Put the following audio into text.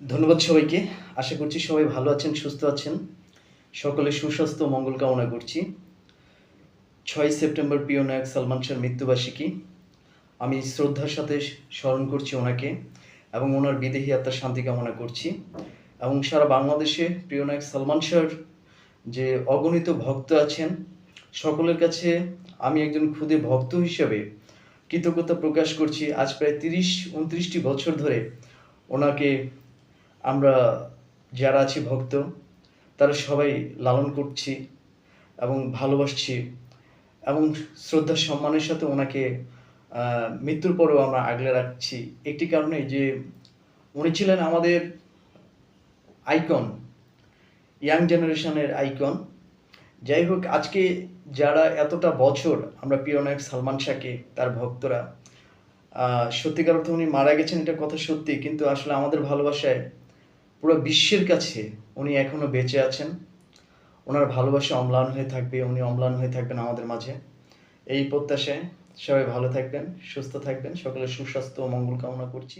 ধন্যবাদ সবাইকে। আশা করছি সবাই ভালো আছেন, সুস্থ আছেন। সকলের সুস্বাস্থ্য ও মঙ্গল কামনা করছি। ৬ই সেপ্টেম্বর প্রিয় নায়ক সালমান শাহর মৃত্যুবার্ষিকী। আমি শ্রদ্ধার সাথে স্মরণ করছি ওনাকে এবং ওনার বিদেহী আত্মার শান্তি কামনা করছি। এবং সারা বাংলাদেশে প্রিয় নায়ক সালমান শাহর যে অগণিত ভক্ত আছেন, সকলের কাছে আমি একজন ক্ষুদে ভক্ত হিসেবে কৃতজ্ঞতা প্রকাশ করছি। আজ প্রায় ৩০-২৯টি বছর ধরে ওনাকে আমরা যারা আছি ভক্ত, তারা সবাই লালন করছি এবং ভালোবাসছি এবং শ্রদ্ধা সম্মানের সাথে ওনাকে মৃত্যুর পরেও আমরা আগলে রাখছি। একটি কারণে যে উনি ছিলেন আমাদের আইকন, ইয়াং জেনারেশনের আইকন। যাই হোক, আজকে যারা এতটা বছর আমরা প্রিয় নায়ক সালমান শাহকে, তার ভক্তরা, সত্যিকার অর্থে উনি মারা গেছেন এটা কথা সত্যি, কিন্তু আসলে আমাদের ভালোবাসায় পুরো বিশ্বের কাছে উনি এখনো বেঁচে আছেন। ওনার ভালোবাসা অম্লান হয়ে থাকবে, উনি অম্লান হয়ে থাকবেন আমাদের মাঝে। এই প্রত্যাশায় সবাই ভালো থাকবেন, সুস্থ থাকবেন। সকলের সুস্বাস্থ্য ও মঙ্গল কামনা করছি।